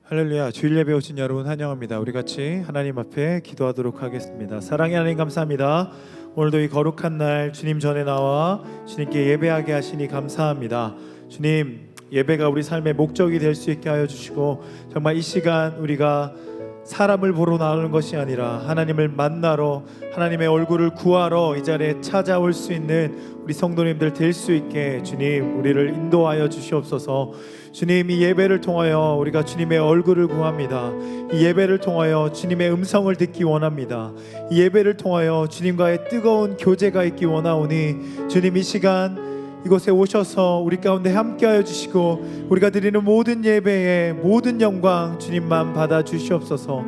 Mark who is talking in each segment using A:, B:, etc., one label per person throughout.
A: 할렐루야. 주일 예배 오신 여러분 환영합니다. 우리 같이 하나님 앞에 기도하도록 하겠습니다. 사랑의 하나님 감사합니다. 오늘도 이 거룩한 날 주님 전에 나와 주님께 예배하게 하시니 감사합니다. 주님, 예배가 우리 삶의 목적이 될 수 있게 하여 주시고, 정말 이 시간 우리가 사람을 보러 나오는 것이 아니라 하나님을 만나러, 하나님의 얼굴을 구하러 이 자리에 찾아올 수 있는 우리 성도님들 될 수 있게 주님 우리를 인도하여 주시옵소서. 주님, 이 예배를 통하여 우리가 주님의 얼굴을 구합니다. 이 예배를 통하여 주님의 음성을 듣기 원합니다. 이 예배를 통하여 주님과의 뜨거운 교제가 있기 원하오니 주님, 이 시간 이곳에 오셔서 우리 가운데 함께하여 주시고, 우리가 드리는 모든 예배의 모든 영광 주님만 받아 주시옵소서.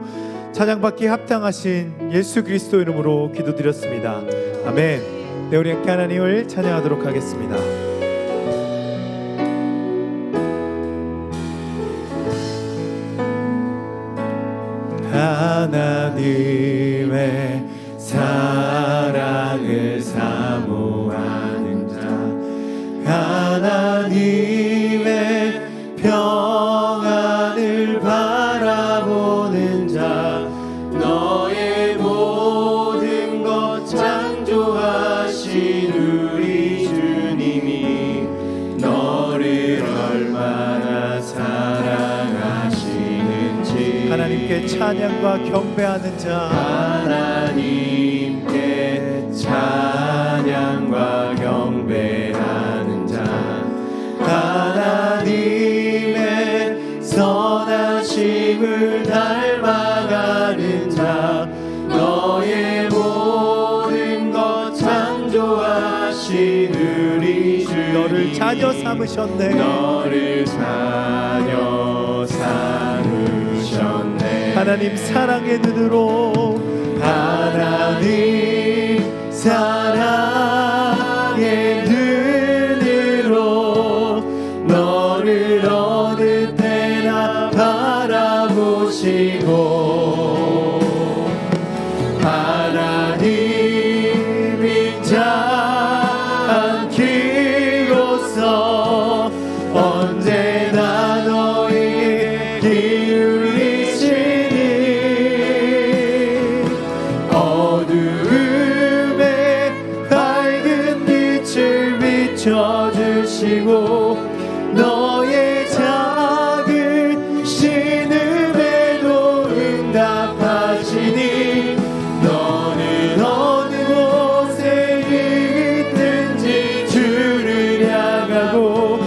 A: 찬양받기 합당하신 예수 그리스도 이름으로 기도드렸습니다. 아멘. 네, 우리 함께 하나님을 찬양하도록 하겠습니다. 하나님의 사랑을 사모하는 자, 하나님의 평안을 바라보는 자, 너의 모든 것 창조하신 우리 주님이 너를 얼마나 사랑하시는지 하나님께 찬양과 경배하는 자, 하나님께 찬양과 경배하는 자, 하나님의 선하심을 닮아가는 자, 너의 모든 것 창조하신 우리 주, 너를 자녀 삼으셨네. 너를 자녀 삼으셨네. 하나님 사랑의 눈으로, 하나님 사랑의 눈으로 너를 어느 때나 바라보시고, 하나님인 자 않기로써 언제나 너희에게 기울이시니 어두움에 밝은 빛을 비춰주시고, 너의 작은 신음에도 응답하시니 너는 어느 곳에 있든지 주를 향하고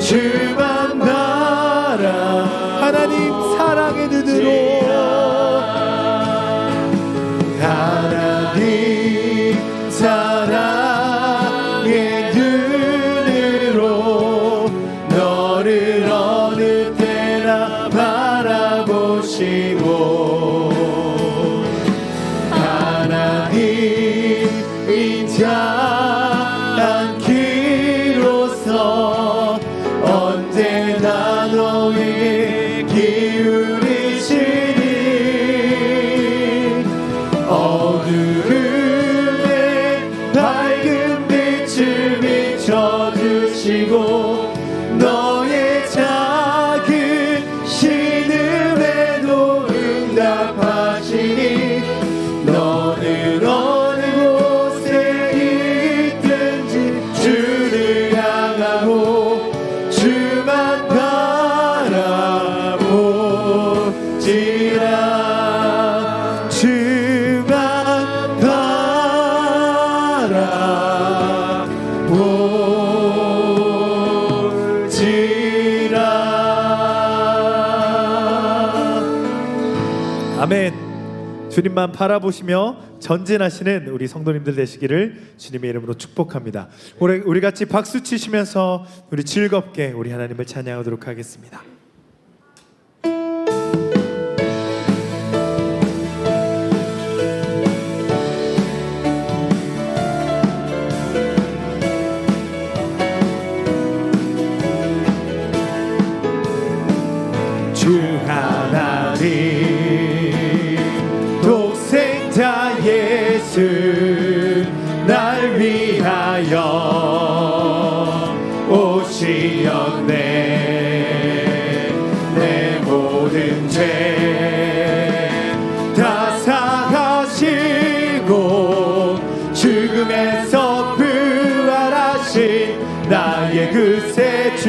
A: 주만 바라. 하나님 사랑의 눈으로, 하나님 사랑의 눈으로 너를 어느 때나 바라보시고, 하나님인 자 않기로써 언제나 너희에게 기울이시니 어두움에 밝은 빛을 비춰주시고, 너의 작은 신음에도 응답하시니 너는 어느 곳에 있든지 주를 향하고 주만 바라보지라. 주만 바라보지라. 아멘. 주님만 바라보시며 전진하시는 우리 성도님들 되시기를 주님의 이름으로 축복합니다. 우리 같이 박수 치시면서 우리 즐겁게 우리 하나님을 찬양하도록 하겠습니다. 주 하나님 독생자 예수 날 위하여 오시었네. 내 모든 나의 구세주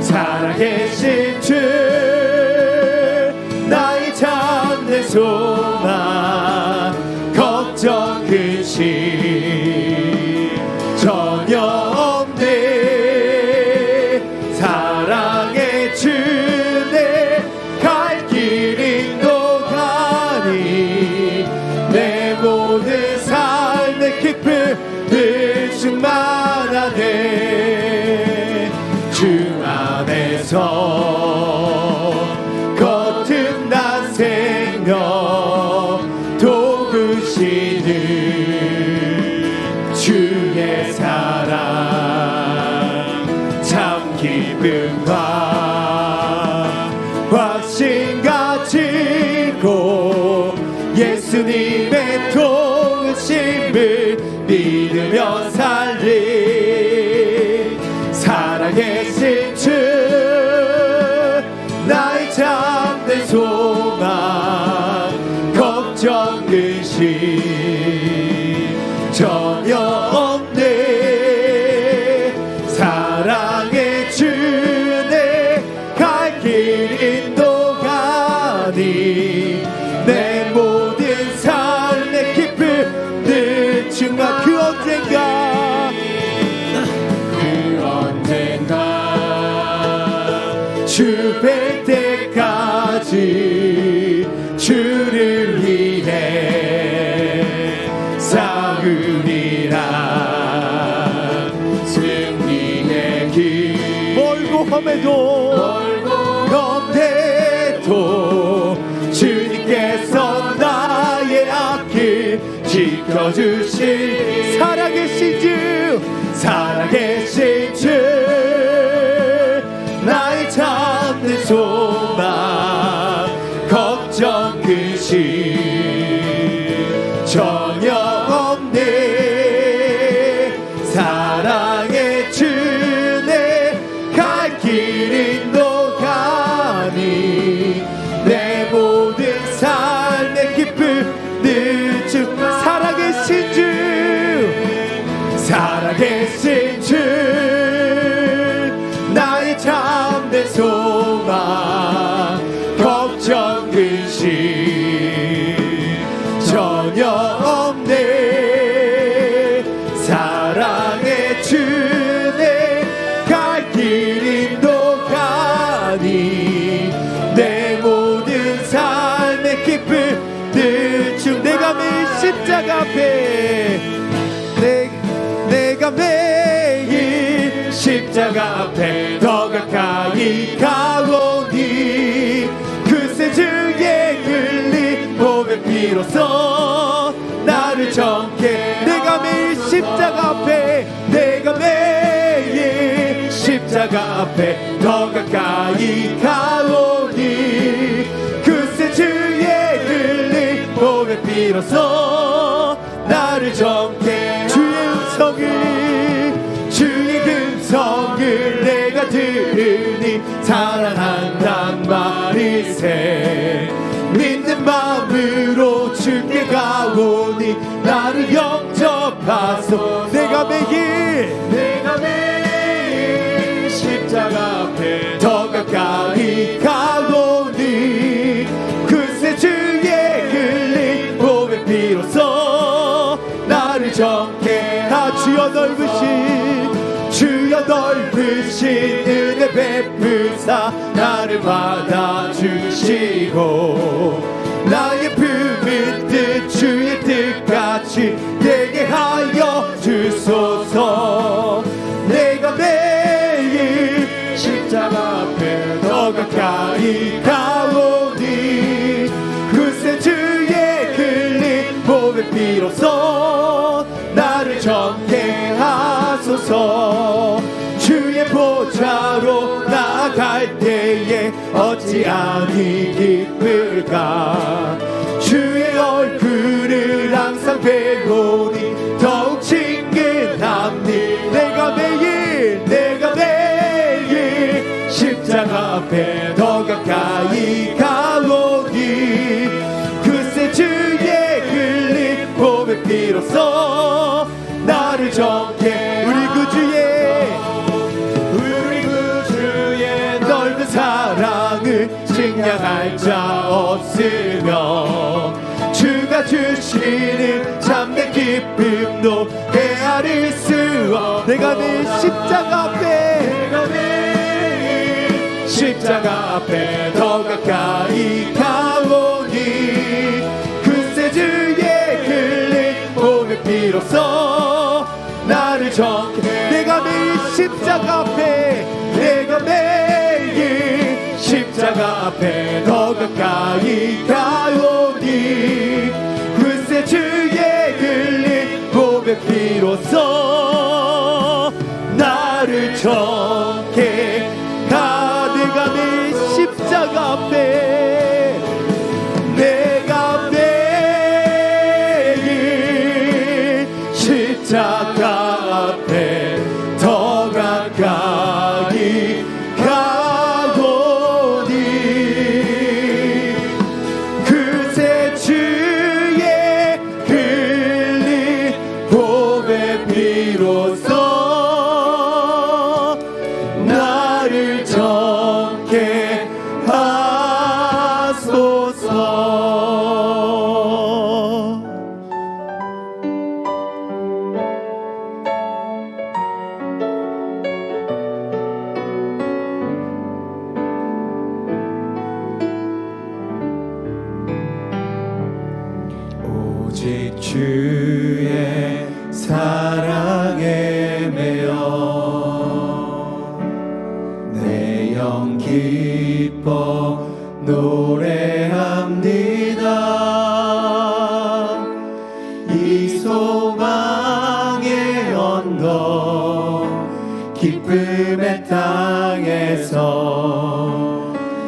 A: 살아계신 주 나의 참된 소망 걱정 근심 전혀 없네 사랑의 주 내 갈 길 인도가니 내 모든 삶의 기쁨을 충만하네 주 안에서 거듭난 생명 도구시는 주의 사랑 참 기쁨과 확신 가지고 예수님의 도우심을 믿으며 살리 살아계신 주 나의 참된 소망 걱정 근심 전혀 없네 사랑의 주 내 갈 길 인도가니 내 모든 삶의 기쁨 충만 그 언젠가 주 뵐 때까지 주를 위해 싸우리라 승리의 길 멀고 험해도 주님께서 나의 앞길 지켜주실 살아계신 주 나의 참된 소망 걱정 근심 전혀 없네 사랑의 주 내 갈 길 인도가니 내 모든 삶의 기쁨 늘 주 살아계신 주 나의 참된 소망 걱정 근심 전혀 없네 사랑의 주 내 갈 길 인도가니 내 모든 삶의 기쁨 늘 주 내가 매일 십자가 앞에 내가 매일 십자가 앞에 더 가까이 가오니 그새 주의 흘린 몸의 피로써 나를 정케 내가 매일 십자가 앞에 십자가 앞에 더 가까이 가오니 그새 주의 흘린 몸의 피로써 나를 정케 주의 음성을 내가 들으니 사랑한단 말일세 믿는 마음으로 주께 가오니 나를 영접하소 내가 매일 십자가 앞에 더 가까이 가오니 그새 주의 흘린 몸의 피로써 나를 정케 주여 넓으신 은혜 베푸사 나를 받아주시고 나의 품은 뜻 주의 뜻같이 되게 하여 주소서 내가 매일 십자가 앞에 더 가까이 가오니 그새 주의 흘린 몸의 피로써 나를 정케 하소서 주의 보좌로 나아갈 때에 어찌하니 기쁠까 주의 얼굴을 항상 배우니 더욱 친근함니 내가 매일 십자가 앞에 더 가까이 가오니 그새 주의 흘린 몸의 피로써 나를 정케 우리 비교할 자 없으며 주가 주시는 참된 기쁨도 헤아릴 수 없고 내가 매일 십자가 앞에 더 가까이 가오니 그새 주의 흘린 고백 비로소 나를 정케 내가 매일 십자가 앞에 더 가까이 가오니 그새 주의 흘린 고백 비로소 나를 정케 내가 매일 십자가 앞에 내가 매일 십자가 앞에 더 가까이 가오니 그새 주의 흘린 고백 비로소 나를 정케 하소서. 오직 주의 사랑에 매여 내 영 기뻐 노래합니다. 이 소망의 언덕 기쁨의 땅에서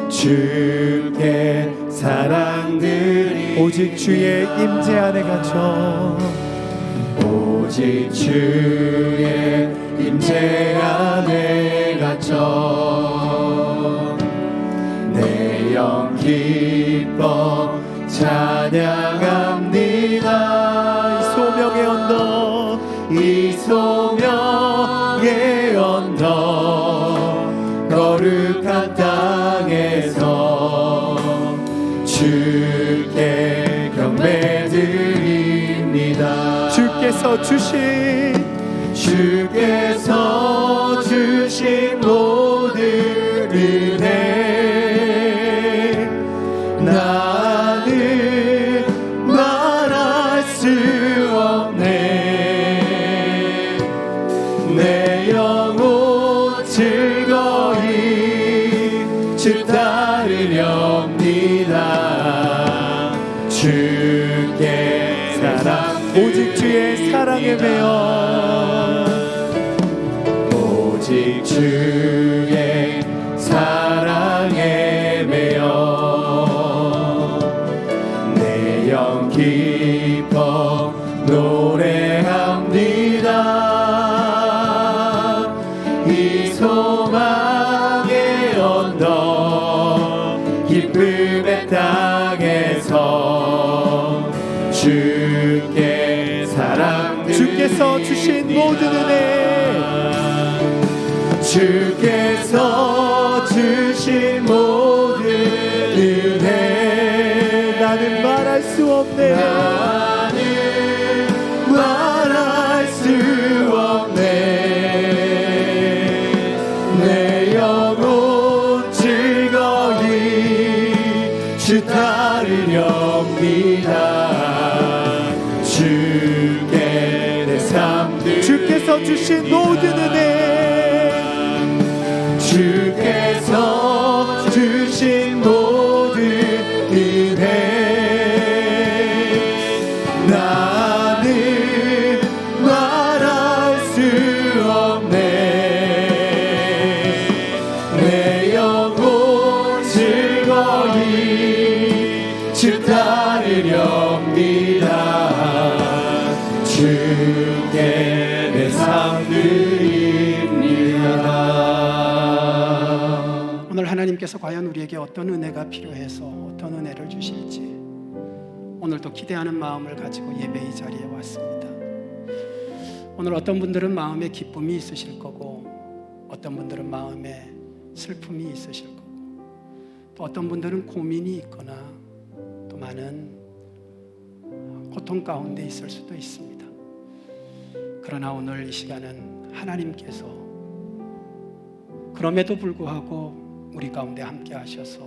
A: 주께 사랑드리 오직 주의 임재 안에 갇혀 오직 주의 임재 안에 갇혀 내 영 기뻐 찬양합니다. 이 소명의 언덕 이 소명의 언덕 거룩한 땅에서 주께 경배드립니다. 주께서 주신 모든 은혜 나는 말할 수 없네. 내 영혼 즐거이 주 따르렵니다. 주께 사랑 오직 주의 사랑에 매여 오직 주의 사랑에 매여 내 영 기뻐 노래합니다. 이 소망의 언덕 기쁨의 땅에서 주께 사랑드립니다. 주께서 주신 모든 은혜 주께서 주신 모든 은혜 나는 말할 수 없네. 나는 말할 수 없네. 내 영혼 즐거이 주 따르렵니다. 주께 내 삶들 주께서 주신 모든 은혜 주께서 주신 모든 은혜 나는 말할 수 없네. 내 영혼 즐거이 주 따르렵니다. 주께 내 삶 드립니다.
B: 오늘 하나님께서 과연 우리에게 어떤 은혜가 필요해서 어떤 은혜를 주실지 오늘도 기대하는 마음을 가지고 예배의 자리에 왔습니다. 오늘 어떤 분들은 마음에 기쁨이 있으실 거고 어떤 분들은 마음에 슬픔이 있으실 거고 또 또 어떤 분들은 고민이 있거나 또 많은 고통 가운데 있을 수도 있습니다. 그러나 오늘 이 시간은 하나님께서 그럼에도 불구하고 우리 가운데 함께 하셔서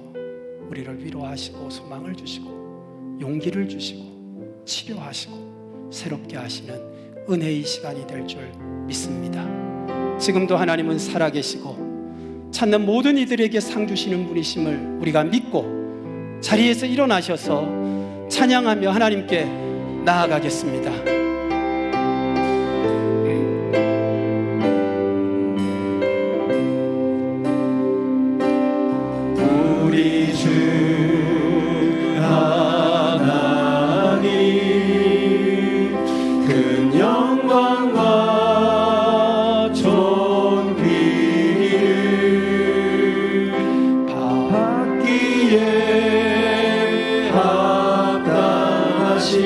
B: 우리를 위로하시고 소망을 주시고 용기를 주시고 치료하시고 새롭게 하시는 은혜의 시간이 될 줄 믿습니다. 지금도 하나님은 살아계시고 찾는 모든 이들에게 상 주시는 분이심을 우리가 믿고 자리에서 일어나셔서 찬양하며 하나님께 나아가겠습니다.
A: 우리 주 하나님 큰 영광과 존귀를 받기에 합당하신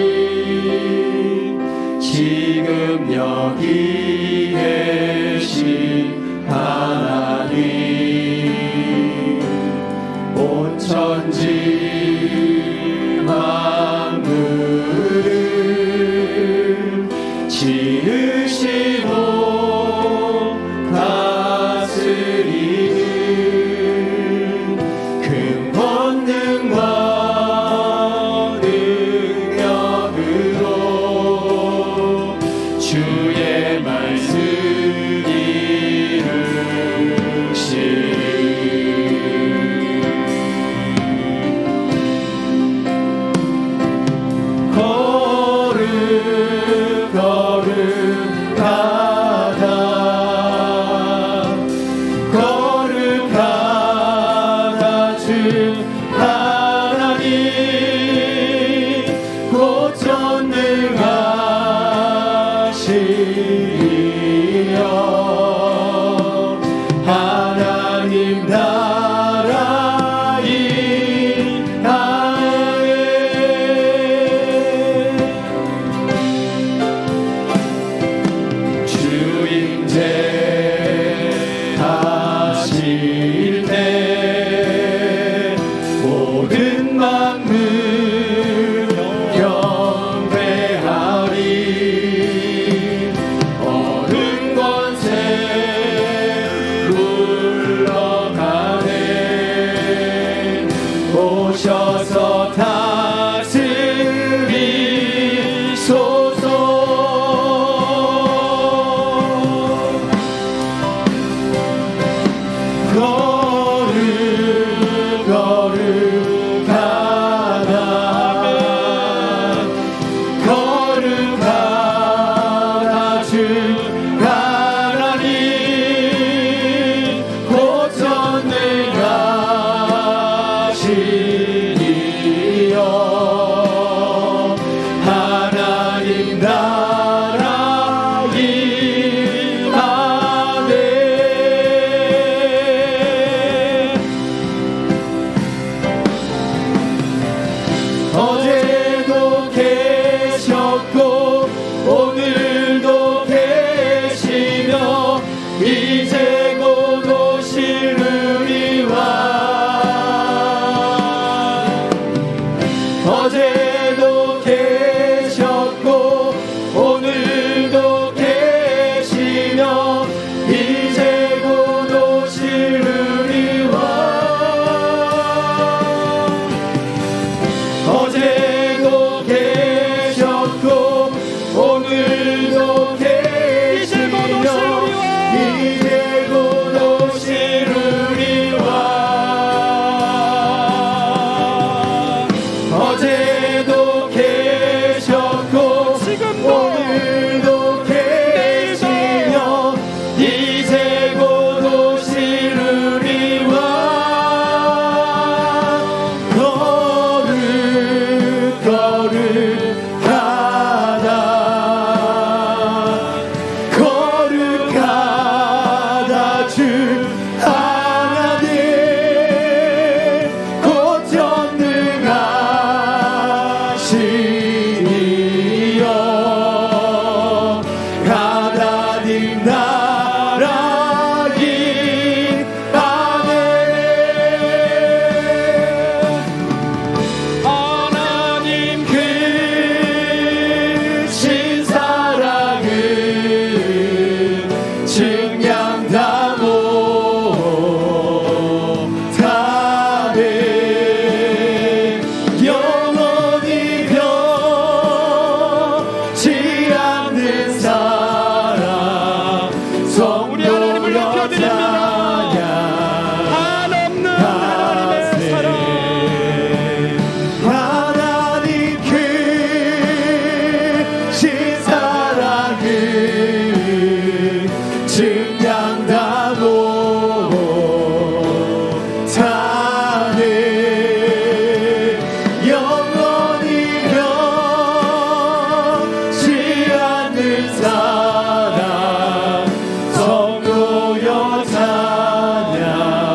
A: 지금 여기 계신 하나님 온 천지 만물을 지으시고 다스리는 큰 권능과 능력으로 주의 말씀 이루시리 거룩하다 주 하나님 곧 전능하시며 하나님 나라의 하에 주임제 하실 때 모든 만물 경배하리 어른 권세 물러가네 오셔서 다스리소서 거룩하다 주 하나님 곧 전능하시니여 하나님 나라의 아멘 어제도 계셨고 오늘도 계시며 이제 곧 오시느니와 어제도 계셨고 오늘도 계시며 이제 곧 오시느니와 어제도 계셨고 오늘도 계시며 이제 곧 증량 다 못하네 영원히 변치 않는 사랑
B: 우리 하나님을 높여드립니다. 한없는 하나님의 사랑
A: 하나님 크신 사랑을 증량 다 못하네 영원히 변치 않는 사랑 성도여 찬양하세.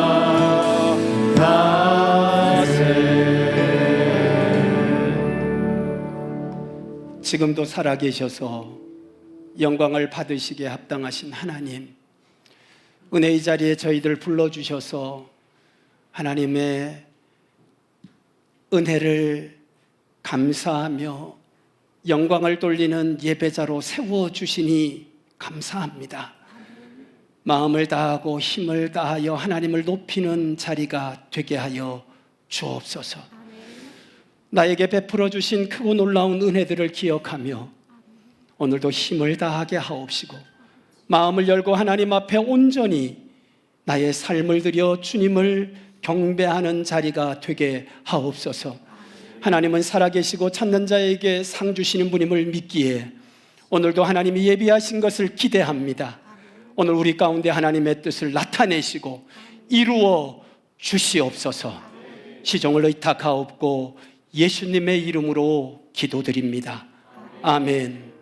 B: 지금도 살아계셔서 영광을 받으시기에 합당하신 하나님, 은혜의 자리에 저희들 불러주셔서 하나님의 은혜를 감사하며 영광을 돌리는 예배자로 세워주시니 감사합니다. 마음을 다하고 힘을 다하여 하나님을 높이는 자리가 되게 하여 주옵소서. 나에게 베풀어 주신 크고 놀라운 은혜들을 기억하며 오늘도 힘을 다하게 하옵시고 마음을 열고 하나님 앞에 온전히 나의 삶을 드려 주님을 경배하는 자리가 되게 하옵소서. 하나님은 살아계시고 찾는 자에게 상 주시는 분임을 믿기에 오늘도 하나님이 예비하신 것을 기대합니다. 오늘 우리 가운데 하나님의 뜻을 나타내시고 이루어 주시옵소서. 시종을 의탁하옵고 예수님의 이름으로 기도드립니다. 아멘.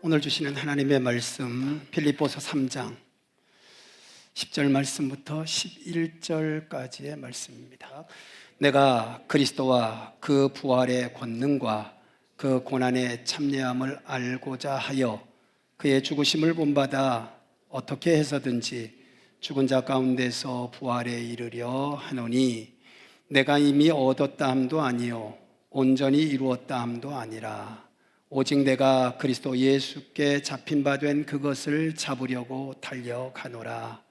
B: 오늘 주시는 하나님의 말씀 빌립보서 3장 10절 말씀부터 11절까지의 말씀입니다. 내가 그리스도와 그 부활의 권능과 그 고난의 참여함을 알고자 하여 그의 죽으심을 본받아 어떻게 해서든지 죽은 자 가운데서 부활에 이르려 하노니 내가 이미 얻었다 함도 아니요 온전히 이루었다 함도 아니라 오직 내가 그리스도 예수께 잡힌 바 된 그것을 잡으려고 달려가노라.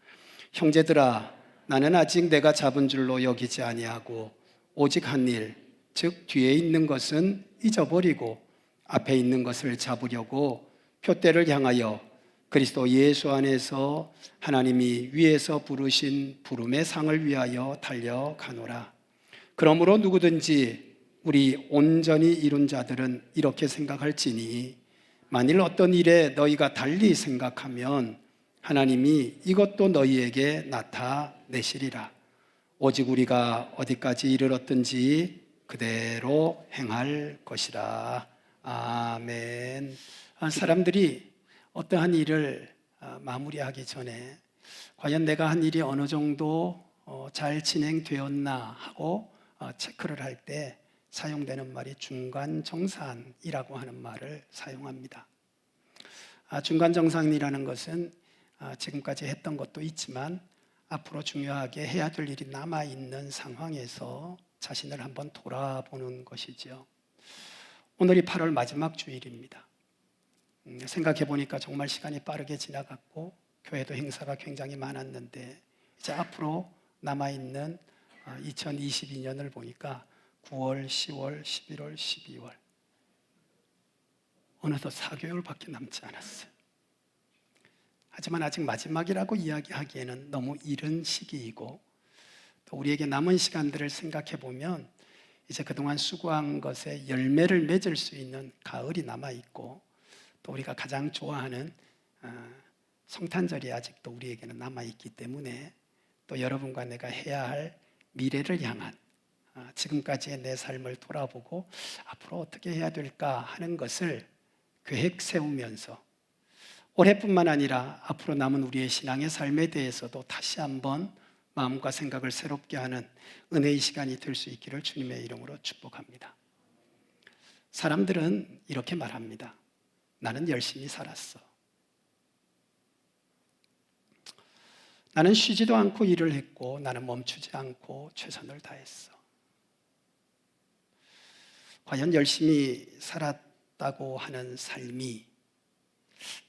B: 형제들아, 나는 아직 내가 잡은 줄로 여기지 아니하고 오직 한 일, 즉 뒤에 있는 것은 잊어버리고 앞에 있는 것을 잡으려고 표대를 향하여 그리스도 예수 안에서 하나님이 위에서 부르신 부름의 상을 위하여 달려가노라. 그러므로 누구든지 우리 온전히 이룬 자들은 이렇게 생각할지니 만일 어떤 일에 너희가 달리 생각하면 하나님이 이것도 너희에게 나타내시리라. 오직 우리가 어디까지 이르렀든지 그대로 행할 것이라. 아멘. 사람들이 어떠한 일을 마무리하기 전에 과연 내가 한 일이 어느 정도 잘 진행되었나 하고 체크를 할 때 사용되는 말이 중간정산이라고 하는 말을 사용합니다. 중간정산이라는 것은 지금까지 했던 것도 있지만 앞으로 중요하게 해야 될 일이 남아있는 상황에서 자신을 한번 돌아보는 것이죠. 오늘이 8월 마지막 주일입니다. 생각해 보니까 정말 시간이 빠르게 지나갔고 교회도 행사가 굉장히 많았는데 이제 앞으로 남아있는 2022년을 보니까 9월, 10월, 11월, 12월 어느덧 4개월밖에 남지 않았어요. 하지만 아직 마지막이라고 이야기하기에는 너무 이른 시기이고 또 우리에게 남은 시간들을 생각해 보면 이제 그동안 수고한 것에 열매를 맺을 수 있는 가을이 남아있고 또 우리가 가장 좋아하는 성탄절이 아직도 우리에게는 남아있기 때문에 또 여러분과 내가 해야 할 미래를 향한 지금까지의 내 삶을 돌아보고 앞으로 어떻게 해야 될까 하는 것을 계획 세우면서 올해뿐만 아니라 앞으로 남은 우리의 신앙의 삶에 대해서도 다시 한번 마음과 생각을 새롭게 하는 은혜의 시간이 될 수 있기를 주님의 이름으로 축복합니다. 사람들은 이렇게 말합니다. 나는 열심히 살았어. 나는 쉬지도 않고 일을 했고 나는 멈추지 않고 최선을 다했어. 과연 열심히 살았다고 하는 삶이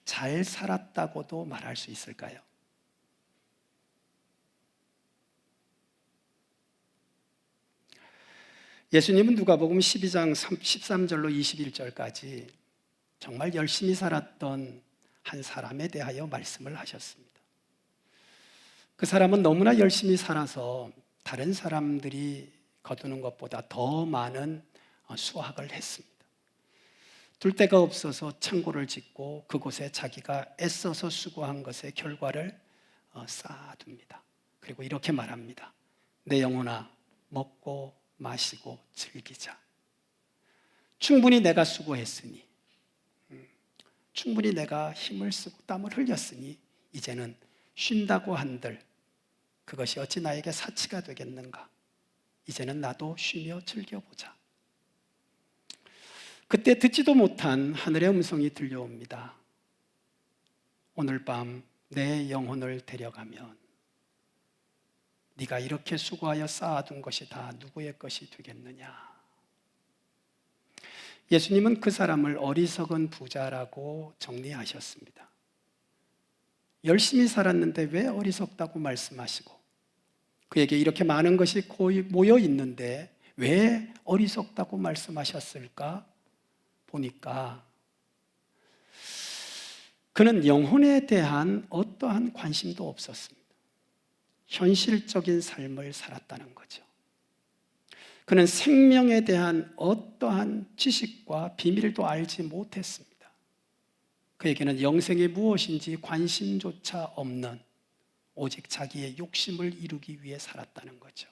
B: 잘 살았다고도 말할 수 있을까요? 예수님은 누가복음 12장 13절로 21절까지 정말 열심히 살았던 한 사람에 대하여 말씀을 하셨습니다. 그 사람은 너무나 열심히 살아서 다른 사람들이 거두는 것보다 더 많은 수확을 했습니다. 둘 데가 없어서 창고를 짓고 그곳에 자기가 애써서 수고한 것의 결과를 쌓아둡니다. 그리고 이렇게 말합니다. 내 영혼아 먹고 마시고 즐기자. 충분히 내가 수고했으니 충분히 내가 힘을 쓰고 땀을 흘렸으니 이제는 쉰다고 한들 그것이 어찌 나에게 사치가 되겠는가. 이제는 나도 쉬며 즐겨보자. 그때 듣지도 못한 하늘의 음성이 들려옵니다. 오늘 밤 내 영혼을 데려가면 네가 이렇게 수고하여 쌓아둔 것이 다 누구의 것이 되겠느냐. 예수님은 그 사람을 어리석은 부자라고 정리하셨습니다. 열심히 살았는데 왜 어리석다고 말씀하시고 그에게 이렇게 많은 것이 모여 있는데 왜 어리석다고 말씀하셨을까? 보니까 그는 영혼에 대한 어떠한 관심도 없었습니다. 현실적인 삶을 살았다는 거죠. 그는 생명에 대한 어떠한 지식과 비밀도 알지 못했습니다. 그에게는 영생이 무엇인지 관심조차 없는 오직 자기의 욕심을 이루기 위해 살았다는 거죠.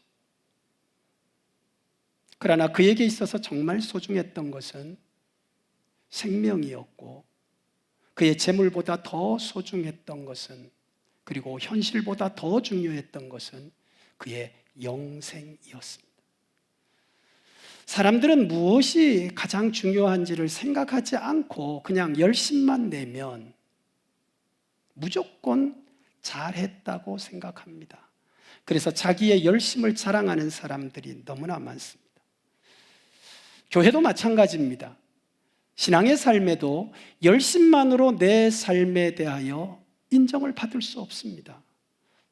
B: 그러나 그에게 있어서 정말 소중했던 것은 생명이었고 그의 재물보다 더 소중했던 것은, 그리고 현실보다 더 중요했던 것은 그의 영생이었습니다. 사람들은 무엇이 가장 중요한지를 생각하지 않고 그냥 열심만 내면 무조건 잘했다고 생각합니다. 그래서 자기의 열심을 자랑하는 사람들이 너무나 많습니다. 교회도 마찬가지입니다. 신앙의 삶에도 열심만으로 내 삶에 대하여 인정을 받을 수 없습니다.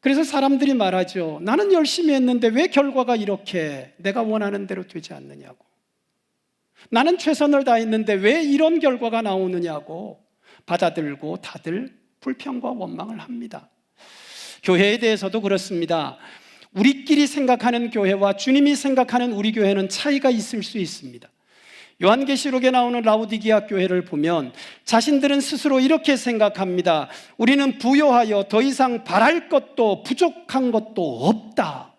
B: 그래서 사람들이 말하죠. 나는 열심히 했는데 왜 결과가 이렇게 내가 원하는 대로 되지 않느냐고. 나는 최선을 다했는데 왜 이런 결과가 나오느냐고 받아들고 다들 불평과 원망을 합니다. 교회에 대해서도 그렇습니다. 우리끼리 생각하는 교회와 주님이 생각하는 우리 교회는 차이가 있을 수 있습니다. 요한계시록에 나오는 라오디게아 교회를 보면 자신들은 스스로 이렇게 생각합니다. 우리는 부요하여 더 이상 바랄 것도 부족한 것도 없다.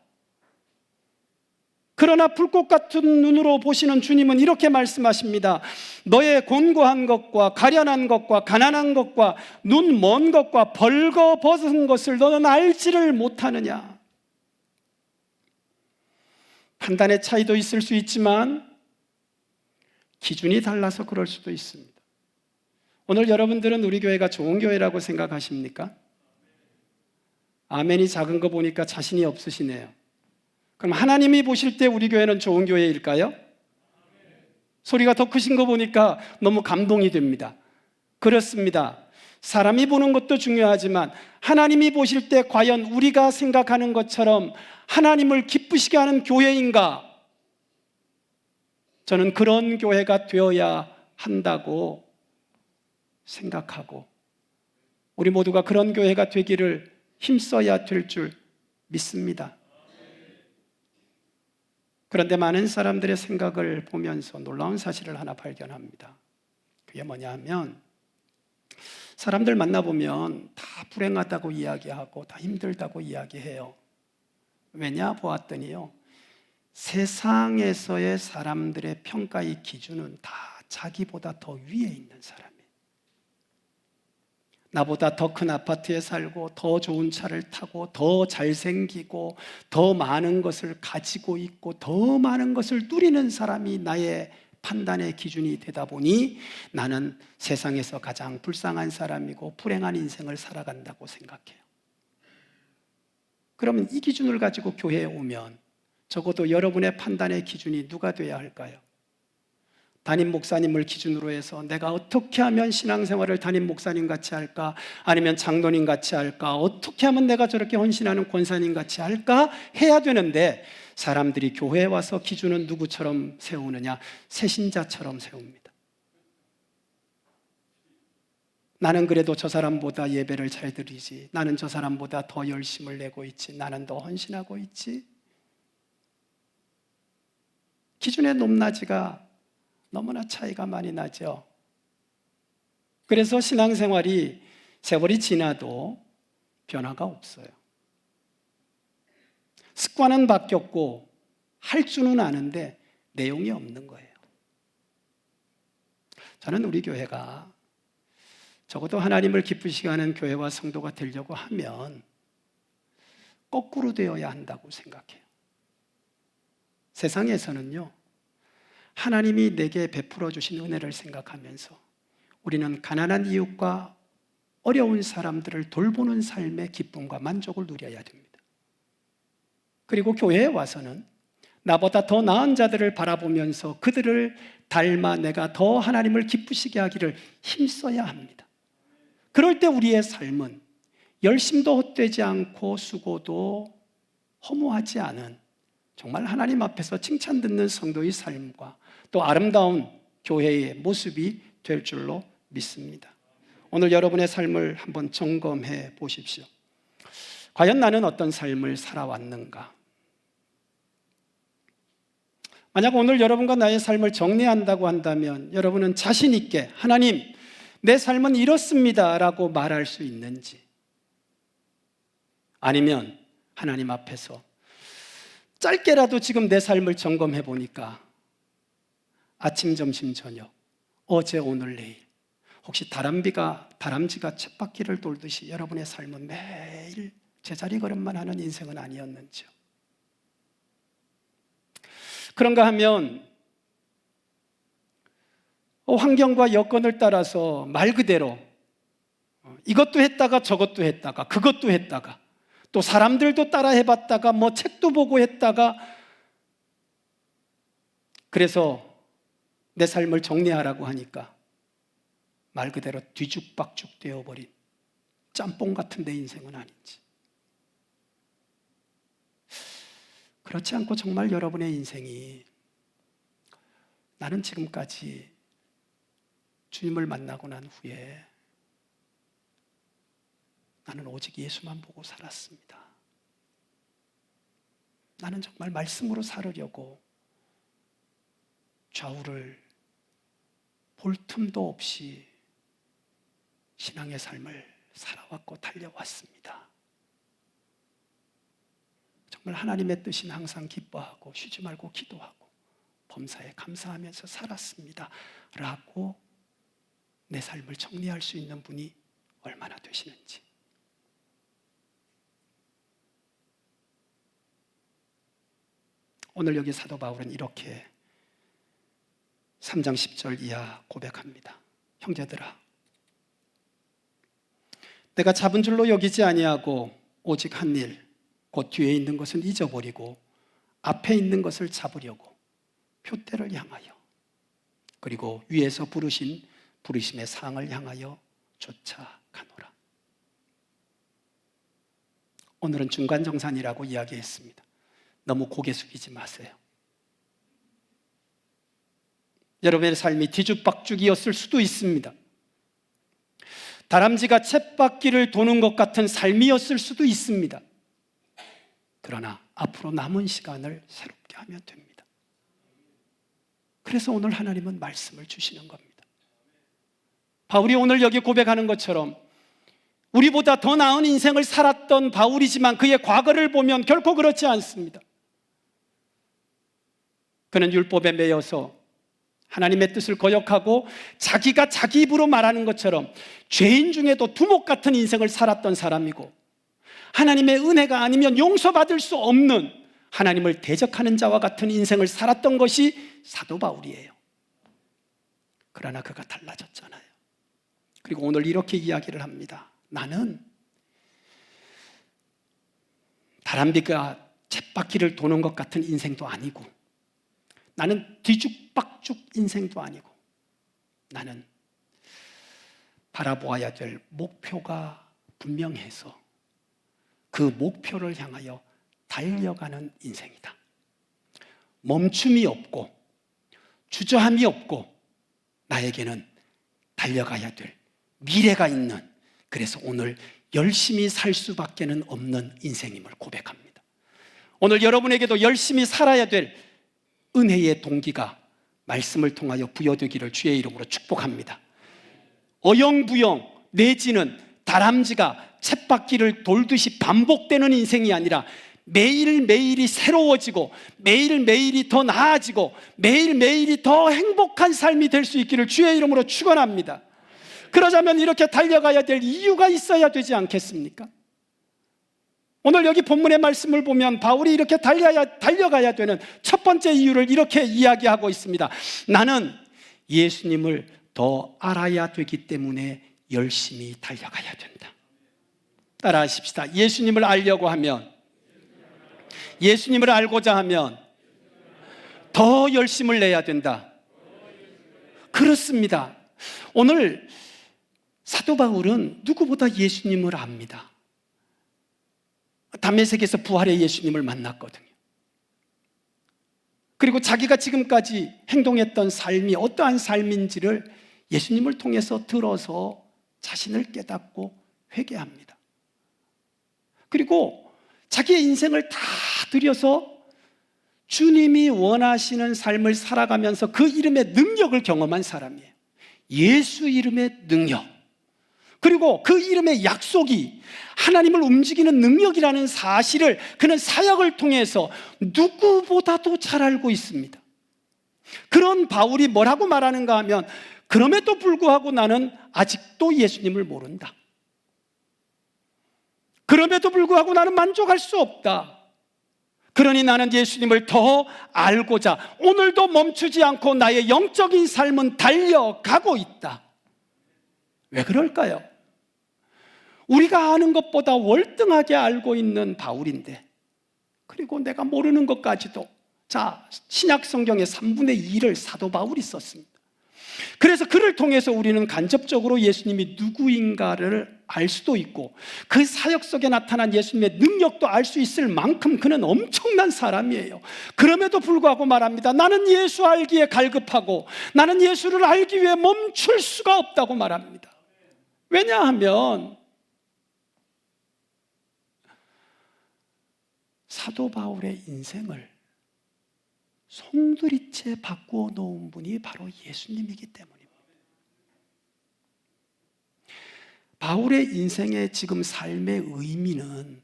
B: 그러나 불꽃 같은 눈으로 보시는 주님은 이렇게 말씀하십니다. 너의 곤고한 것과 가련한 것과 가난한 것과 눈 먼 것과 벌거벗은 것을 너는 알지를 못하느냐. 판단의 차이도 있을 수 있지만 기준이 달라서 그럴 수도 있습니다. 오늘 여러분들은 우리 교회가 좋은 교회라고 생각하십니까? 아멘이 작은 거 보니까 자신이 없으시네요. 그럼 하나님이 보실 때 우리 교회는 좋은 교회일까요? 소리가 더 크신 거 보니까 너무 감동이 됩니다. 그렇습니다. 사람이 보는 것도 중요하지만 하나님이 보실 때 과연 우리가 생각하는 것처럼 하나님을 기쁘시게 하는 교회인가? 저는 그런 교회가 되어야 한다고 생각하고 우리 모두가 그런 교회가 되기를 힘써야 될 줄 믿습니다. 그런데 많은 사람들의 생각을 보면서 놀라운 사실을 하나 발견합니다. 그게 뭐냐 하면 사람들 만나보면 다 불행하다고 이야기하고 다 힘들다고 이야기해요. 왜냐 보았더니요, 세상에서의 사람들의 평가의 기준은 다 자기보다 더 위에 있는 사람이에요. 나보다 더 큰 아파트에 살고 더 좋은 차를 타고 더 잘생기고 더 많은 것을 가지고 있고 더 많은 것을 누리는 사람이 나의 판단의 기준이 되다 보니 나는 세상에서 가장 불쌍한 사람이고 불행한 인생을 살아간다고 생각해요. 그러면 이 기준을 가지고 교회에 오면 적어도 여러분의 판단의 기준이 누가 돼야 할까요? 담임 목사님을 기준으로 해서 내가 어떻게 하면 신앙생활을 담임 목사님 같이 할까? 아니면 장로님 같이 할까? 어떻게 하면 내가 저렇게 헌신하는 권사님 같이 할까? 해야 되는데 사람들이 교회에 와서 기준은 누구처럼 세우느냐? 새신자처럼 세웁니다. 나는 그래도 저 사람보다 예배를 잘 드리지. 나는 저 사람보다 더 열심을 내고 있지. 나는 더 헌신하고 있지. 기준의 높낮이가 너무나 차이가 많이 나죠. 그래서 신앙생활이 세월이 지나도 변화가 없어요. 습관은 바뀌었고 할 줄은 아는데 내용이 없는 거예요. 저는 우리 교회가 적어도 하나님을 기쁘시게 하는 교회와 성도가 되려고 하면 거꾸로 되어야 한다고 생각해요. 세상에서는요, 하나님이 내게 베풀어 주신 은혜를 생각하면서 우리는 가난한 이웃과 어려운 사람들을 돌보는 삶의 기쁨과 만족을 누려야 됩니다. 그리고 교회에 와서는 나보다 더 나은 자들을 바라보면서 그들을 닮아 내가 더 하나님을 기쁘시게 하기를 힘써야 합니다. 그럴 때 우리의 삶은 열심도 헛되지 않고 수고도 허무하지 않은 정말 하나님 앞에서 칭찬 듣는 성도의 삶과 또 아름다운 교회의 모습이 될 줄로 믿습니다. 오늘 여러분의 삶을 한번 점검해 보십시오. 과연 나는 어떤 삶을 살아왔는가? 만약 오늘 여러분과 나의 삶을 정리한다고 한다면 여러분은 자신 있게 하나님, 내 삶은 이렇습니다 라고 말할 수 있는지, 아니면 하나님 앞에서 짧게라도 지금 내 삶을 점검해 보니까 아침, 점심, 저녁, 어제, 오늘, 내일 혹시 다람쥐가 쳇바퀴를 돌듯이 여러분의 삶은 매일 제자리 걸음만 하는 인생은 아니었는지요? 그런가 하면 환경과 여건을 따라서 말 그대로 이것도 했다가 저것도 했다가 그것도 했다가 또 사람들도 따라 해봤다가 뭐 책도 보고 했다가 그래서 내 삶을 정리하라고 하니까 말 그대로 뒤죽박죽 되어버린 짬뽕 같은 내 인생은 아닌지, 그렇지 않고 정말 여러분의 인생이 나는 지금까지 주님을 만나고 난 후에 나는 오직 예수만 보고 살았습니다. 나는 정말 말씀으로 살으려고 좌우를 볼 틈도 없이 신앙의 삶을 살아왔고 달려왔습니다. 정말 하나님의 뜻은 항상 기뻐하고 쉬지 말고 기도하고 범사에 감사하면서 살았습니다 라고 내 삶을 정리할 수 있는 분이 얼마나 되시는지. 오늘 여기 사도 바울은 이렇게 3장 10절 이하 고백합니다. 형제들아, 내가 잡은 줄로 여기지 아니하고 오직 한 일, 곧 뒤에 있는 것은 잊어버리고 앞에 있는 것을 잡으려고 표대를 향하여 그리고 위에서 부르신 부르심의 상을 향하여 쫓아가노라. 오늘은 중간정산이라고 이야기했습니다. 너무 고개 숙이지 마세요. 여러분의 삶이 뒤죽박죽이었을 수도 있습니다. 다람쥐가 쳇바퀴를 도는 것 같은 삶이었을 수도 있습니다. 그러나 앞으로 남은 시간을 새롭게 하면 됩니다. 그래서 오늘 하나님은 말씀을 주시는 겁니다. 바울이 오늘 여기 고백하는 것처럼 우리보다 더 나은 인생을 살았던 바울이지만 그의 과거를 보면 결코 그렇지 않습니다. 그는 율법에 매여서 하나님의 뜻을 거역하고 자기가 자기 입으로 말하는 것처럼 죄인 중에도 두목 같은 인생을 살았던 사람이고 하나님의 은혜가 아니면 용서받을 수 없는 하나님을 대적하는 자와 같은 인생을 살았던 것이 사도 바울이에요. 그러나 그가 달라졌잖아요. 그리고 오늘 이렇게 이야기를 합니다. 나는 다람쥐가 쳇바퀴를 도는 것 같은 인생도 아니고 나는 뒤죽박죽 인생도 아니고 나는 바라보아야 될 목표가 분명해서 그 목표를 향하여 달려가는 인생이다. 멈춤이 없고 주저함이 없고 나에게는 달려가야 될 미래가 있는, 그래서 오늘 열심히 살 수밖에는 없는 인생임을 고백합니다. 오늘 여러분에게도 열심히 살아야 될 은혜의 동기가 말씀을 통하여 부여되기를 주의 이름으로 축복합니다. 어영부영 내지는 다람쥐가 쳇바퀴를 돌듯이 반복되는 인생이 아니라 매일매일이 새로워지고 매일매일이 더 나아지고 매일매일이 더 행복한 삶이 될 수 있기를 주의 이름으로 축원합니다. 그러자면 이렇게 달려가야 될 이유가 있어야 되지 않겠습니까? 오늘 여기 본문의 말씀을 보면 바울이 이렇게 달려가야 되는 첫 번째 이유를 이렇게 이야기하고 있습니다. 나는 예수님을 더 알아야 되기 때문에 열심히 달려가야 된다. 따라 하십시다. 예수님을 알려고 하면, 예수님을 알고자 하면 더 열심을 내야 된다. 그렇습니다. 오늘 사도 바울은 누구보다 예수님을 압니다. 담메색에서 부활의 예수님을 만났거든요. 그리고 자기가 지금까지 행동했던 삶이 어떠한 삶인지를 예수님을 통해서 들어서 자신을 깨닫고 회개합니다. 그리고 자기의 인생을 다 들여서 주님이 원하시는 삶을 살아가면서 그 이름의 능력을 경험한 사람이에요. 예수 이름의 능력, 그리고 그 이름의 약속이 하나님을 움직이는 능력이라는 사실을 그는 사역을 통해서 누구보다도 잘 알고 있습니다. 그런 바울이 뭐라고 말하는가 하면 그럼에도 불구하고 나는 아직도 예수님을 모른다. 그럼에도 불구하고 나는 만족할 수 없다. 그러니 나는 예수님을 더 알고자 오늘도 멈추지 않고 나의 영적인 삶은 달려가고 있다. 왜 그럴까요? 우리가 아는 것보다 월등하게 알고 있는 바울인데, 그리고 내가 모르는 것까지도, 신약 성경의 3분의 2를 사도 바울이 썼습니다. 그래서 그를 통해서 우리는 간접적으로 예수님이 누구인가를 알 수도 있고, 그 사역 속에 나타난 예수님의 능력도 알 수 있을 만큼 그는 엄청난 사람이에요. 그럼에도 불구하고 말합니다. 나는 예수 알기에 갈급하고 나는 예수를 알기 위해 멈출 수가 없다고 말합니다. 왜냐하면 사도 바울의 인생을 송두리째 바꾸어 놓은 분이 바로 예수님이기 때문입니다. 바울의 인생의 지금 삶의 의미는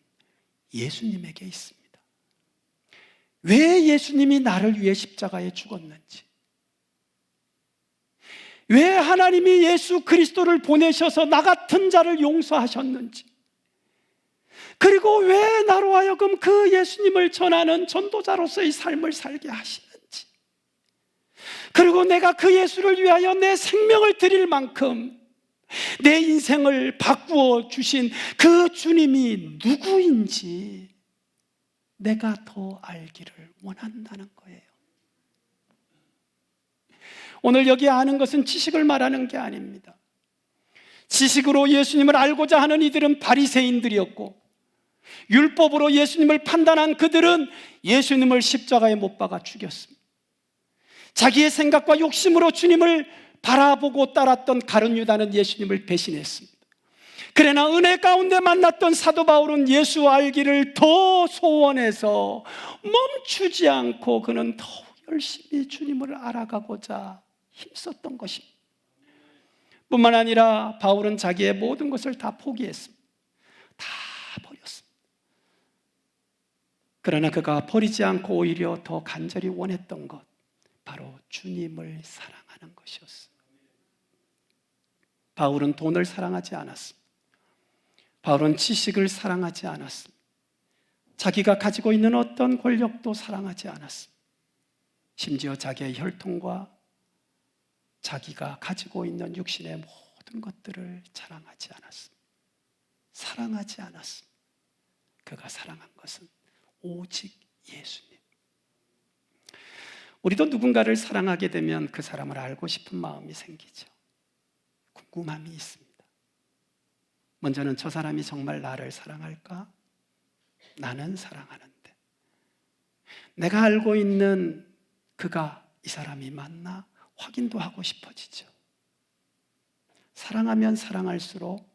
B: 예수님에게 있습니다. 왜 예수님이 나를 위해 십자가에 죽었는지, 왜 하나님이 예수 그리스도를 보내셔서 나 같은 자를 용서하셨는지, 그리고 왜 나로 하여금 그 예수님을 전하는 전도자로서의 삶을 살게 하시는지, 그리고 내가 그 예수를 위하여 내 생명을 드릴 만큼 내 인생을 바꾸어 주신 그 주님이 누구인지 내가 더 알기를 원한다는 거예요. 오늘 여기 아는 것은 지식을 말하는 게 아닙니다. 지식으로 예수님을 알고자 하는 이들은 바리새인들이었고, 율법으로 예수님을 판단한 그들은 예수님을 십자가에 못 박아 죽였습니다. 자기의 생각과 욕심으로 주님을 바라보고 따랐던 가룟 유다는 예수님을 배신했습니다. 그러나 은혜 가운데 만났던 사도 바울은 예수 알기를 더 소원해서 멈추지 않고 그는 더욱 열심히 주님을 알아가고자 힘썼던 것입니다. 뿐만 아니라 바울은 자기의 모든 것을 다 포기했습니다. 다 버렸습니다. 그러나 그가 버리지 않고 오히려 더 간절히 원했던 것, 바로 주님을 사랑하는 것이었습니다. 바울은 돈을 사랑하지 않았습니다. 바울은 지식을 사랑하지 않았습니다. 자기가 가지고 있는 어떤 권력도 사랑하지 않았습니다. 심지어 자기의 혈통과 자기가 가지고 있는 육신의 모든 것들을 자랑하지 않았습니다. 사랑하지 않았습니다. 그가 사랑한 것은 오직 예수님. 우리도 누군가를 사랑하게 되면 그 사람을 알고 싶은 마음이 생기죠. 궁금함이 있습니다. 먼저는 저 사람이 정말 나를 사랑할까? 나는 사랑하는데 내가 알고 있는 그가 이 사람이 맞나? 확인도 하고 싶어지죠. 사랑하면 사랑할수록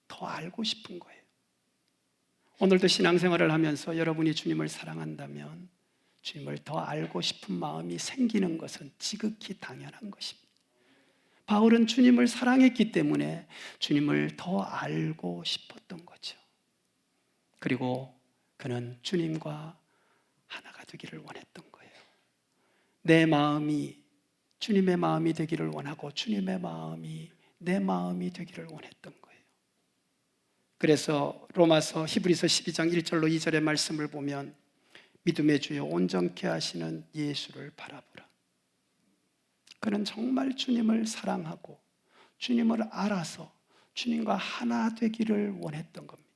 B: 더 알고 싶은 거예요. 오늘도 신앙생활을 하면서 여러분이 주님을 사랑한다면 주님을 더 알고 싶은 마음이 생기는 것은 지극히 당연한 것입니다. 바울은 주님을 사랑했기 때문에 주님을 더 알고 싶었던 거죠. 그리고 그는 주님과 하나가 되기를 원했던 거예요. 내 마음이 주님의 마음이 되기를 원하고 주님의 마음이 내 마음이 되기를 원했던 거예요. 그래서 로마서 히브리서 12장 1절로 2절의 말씀을 보면 믿음의 주여 온전케 하시는 예수를 바라보라. 그는 정말 주님을 사랑하고 주님을 알아서 주님과 하나 되기를 원했던 겁니다.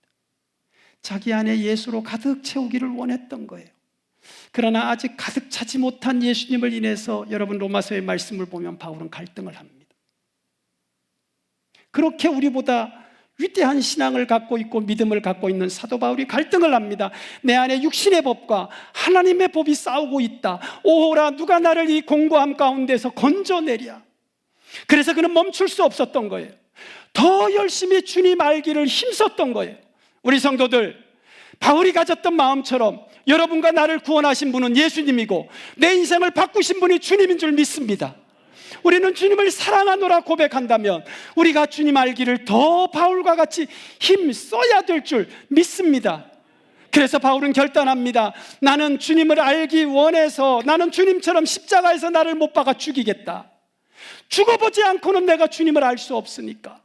B: 자기 안에 예수로 가득 채우기를 원했던 거예요. 그러나 아직 가득 차지 못한 예수님을 인해서 여러분 로마서의 말씀을 보면 바울은 갈등을 합니다. 그렇게 우리보다 위대한 신앙을 갖고 있고 믿음을 갖고 있는 사도 바울이 갈등을 합니다. 내 안에 육신의 법과 하나님의 법이 싸우고 있다. 오호라 누가 나를 이 공고함 가운데서 건져내랴. 그래서 그는 멈출 수 없었던 거예요. 더 열심히 주님 알기를 힘썼던 거예요. 우리 성도들, 바울이 가졌던 마음처럼 여러분과 나를 구원하신 분은 예수님이고 내 인생을 바꾸신 분이 주님인 줄 믿습니다. 우리는 주님을 사랑하노라 고백한다면 우리가 주님 알기를 더 바울과 같이 힘써야 될 줄 믿습니다. 그래서 바울은 결단합니다. 나는 주님을 알기 원해서 나는 주님처럼 십자가에서 나를 못 박아 죽이겠다. 죽어보지 않고는 내가 주님을 알 수 없으니까.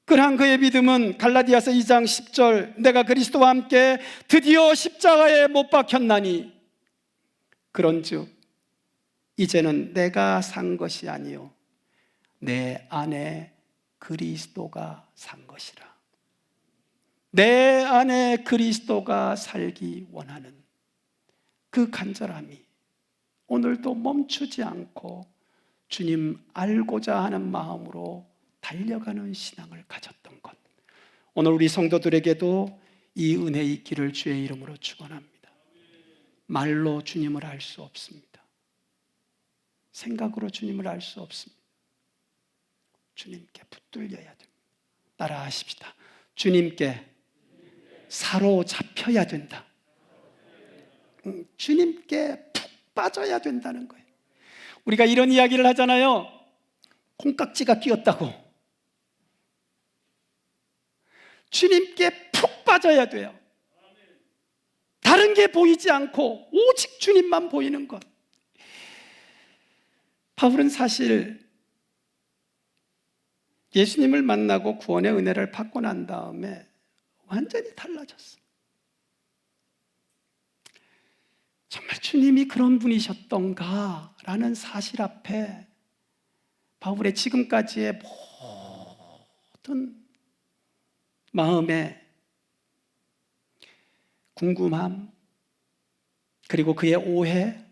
B: 그러한 그의 믿음은 갈라디아서 2장 10절, 내가 그리스도와 함께 드디어 십자가에 못 박혔나니 그런즉 이제는 내가 산 것이 아니요 내 안에 그리스도가 산 것이라. 내 안에 그리스도가 살기 원하는 그 간절함이 오늘도 멈추지 않고 주님 알고자 하는 마음으로 달려가는 신앙을 가졌던 것, 오늘 우리 성도들에게도 이 은혜 있기를 주의 이름으로 축원합니다. 말로 주님을 알 수 없습니다. 생각으로 주님을 알 수 없습니다. 주님께 붙들려야 됩니다. 따라하십시다. 주님께 사로잡혀야 된다. 주님께 푹 빠져야 된다는 거예요. 우리가 이런 이야기를 하잖아요. 콩깍지가 끼었다고. 주님께 푹 빠져야 돼요. 다른 게 보이지 않고 오직 주님만 보이는 것. 바울은 사실 예수님을 만나고 구원의 은혜를 받고 난 다음에 완전히 달라졌어요. 정말 주님이 그런 분이셨던가 라는 사실 앞에 바울의 지금까지의 모든 마음의 궁금함, 그리고 그의 오해,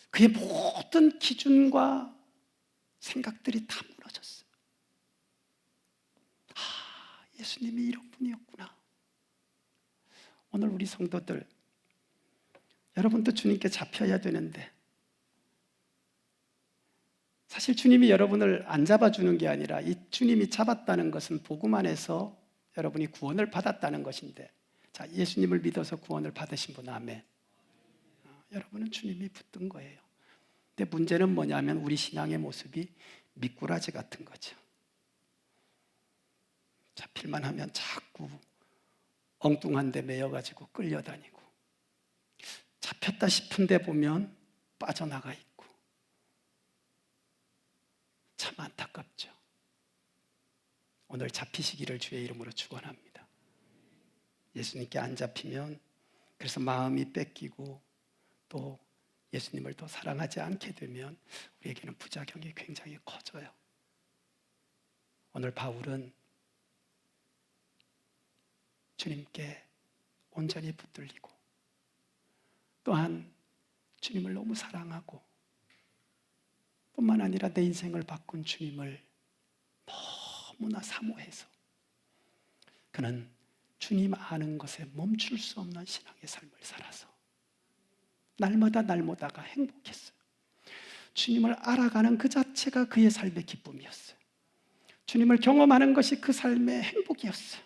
B: 그의 모든 기준과 생각들이 다 무너졌어요. 예수님이 이런 분이었구나. 오늘 우리 성도들, 여러분도 주님께 잡혀야 되는데, 사실 주님이 여러분을 안 잡아주는 게 아니라 이 주님이 잡았다는 것은 복음 안에서 여러분이 구원을 받았다는 것인데, 자, 예수님을 믿어서 구원을 받으신 분, 아멘. 여러분은 주님이 붙든 거예요. 근데 문제는 뭐냐면 우리 신앙의 모습이 미꾸라지 같은 거죠. 잡힐만 하면 자꾸 엉뚱한 데 매여가지고 끌려다니고, 잡혔다 싶은데 보면 빠져나가 있고, 참 안타깝죠. 오늘 잡히시기를 주의 이름으로 축원합니다. 예수님께 안 잡히면 그래서 마음이 뺏기고 또 예수님을 더 사랑하지 않게 되면 우리에게는 부작용이 굉장히 커져요. 오늘 바울은 주님께 온전히 붙들리고 또한 주님을 너무 사랑하고 뿐만 아니라 내 인생을 바꾼 주님을 너무나 사모해서 그는 주님 아는 것에 멈출 수 없는 신앙의 삶을 살아서 날마다 날마다가 행복했어요. 주님을 알아가는 그 자체가 그의 삶의 기쁨이었어요. 주님을 경험하는 것이 그 삶의 행복이었어요.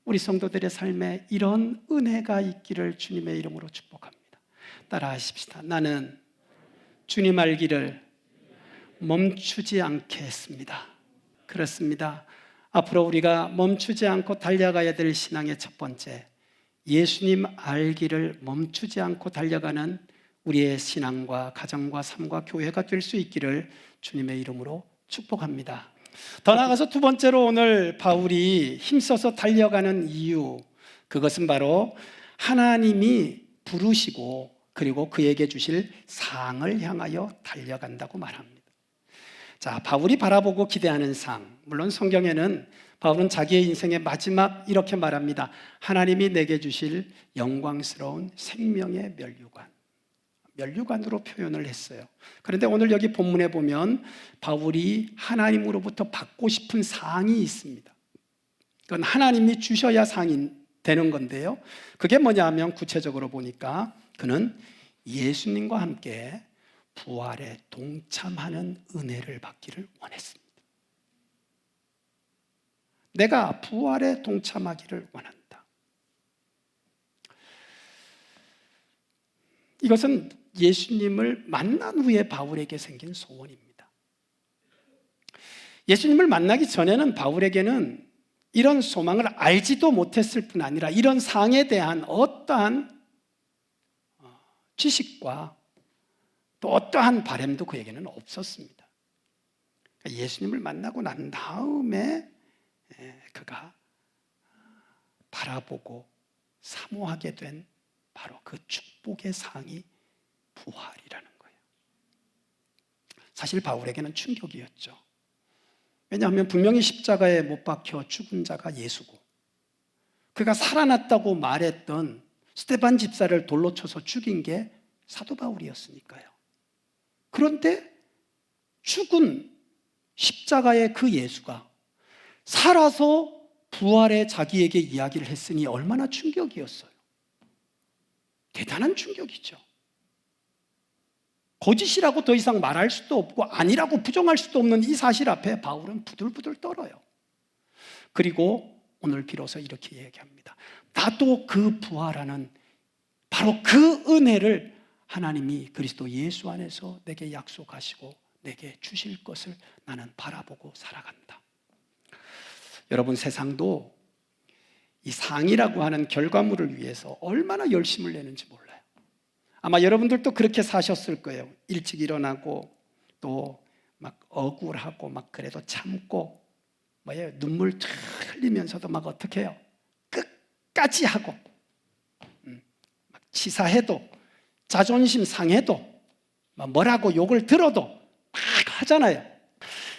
B: 우리 성도들의 삶에 이런 은혜가 있기를 주님의 이름으로 축복합니다. 따라하십시다. 나는 주님 알기를 멈추지 않겠습니다. 그렇습니다. 앞으로 우리가 멈추지 않고 달려가야 될 신앙의 첫 번째, 예수님 알기를 멈추지 않고 달려가는 우리의 신앙과 가정과 삶과 교회가 될 수 있기를 주님의 이름으로 축복합니다. 더 나아가서 두 번째로 오늘 바울이 힘써서 달려가는 이유, 그것은 바로 하나님이 부르시고 그리고 그에게 주실 상을 향하여 달려간다고 말합니다. 자, 바울이 바라보고 기대하는 상, 물론 성경에는 바울은 자기의 인생의 마지막 이렇게 말합니다. 하나님이 내게 주실 영광스러운 생명의 멸류관으로 표현을 했어요. 그런데 오늘 여기 본문에 보면 바울이 하나님으로부터 받고 싶은 상이 있습니다. 그건 하나님이 주셔야 상이 되는 건데요, 그게 뭐냐 하면 구체적으로 보니까 그는 예수님과 함께 부활에 동참하는 은혜를 받기를 원했습니다. 내가 부활에 동참하기를 원한다. 이것은 예수님을 만난 후에 바울에게 생긴 소원입니다. 예수님을 만나기 전에는 바울에게는 이런 소망을 알지도 못했을 뿐 아니라 이런 상에 대한 어떠한 지식과 또 어떠한 바람도 그에게는 없었습니다. 예수님을 만나고 난 다음에 그가 바라보고 사모하게 된 바로 그 축복의 상이 부활이라는 거예요. 사실 바울에게는 충격이었죠. 왜냐하면 분명히 십자가에 못 박혀 죽은 자가 예수고, 그가 살아났다고 말했던 스데반 집사를 돌로 쳐서 죽인 게 사도 바울이었으니까요. 그런데 죽은 십자가의 그 예수가 살아서 부활의 자기에게 이야기를 했으니 얼마나 충격이었어요. 대단한 충격이죠. 거짓이라고 더 이상 말할 수도 없고 아니라고 부정할 수도 없는 이 사실 앞에 바울은 부들부들 떨어요. 그리고 오늘 비로소 이렇게 얘기합니다. 나도 그 부활하는 바로 그 은혜를 하나님이 그리스도 예수 안에서 내게 약속하시고 내게 주실 것을 나는 바라보고 살아간다. 여러분, 세상도 이 상이라고 하는 결과물을 위해서 얼마나 열심을 내는지 몰라요. 아마 여러분들도 그렇게 사셨을 거예요. 일찍 일어나고 또 막 억울하고 막 그래도 참고 눈물 흘리면서도 막 어떻게 해요? 끝까지 하고 막 치사해도 자존심 상해도 뭐라고 욕을 들어도 막 하잖아요.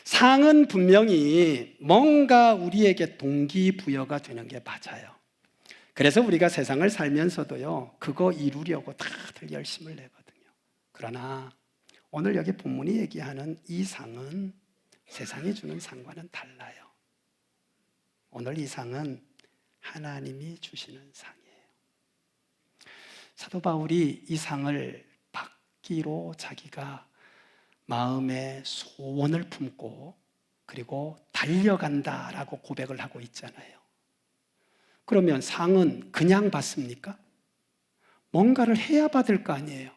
B: 상은 분명히 뭔가 우리에게 동기부여가 되는 게 맞아요. 그래서 우리가 세상을 살면서도요, 그거 이루려고 다들 열심을 내거든요. 그러나 오늘 여기 본문이 얘기하는 이 상은 세상이 주는 상과는 달라요. 오늘 이 상은 하나님이 주시는 상이에요. 사도 바울이 이 상을 받기로 자기가 마음에 소원을 품고 그리고 달려간다라고 고백을 하고 있잖아요. 그러면 상은 그냥 받습니까? 뭔가를 해야 받을 거 아니에요.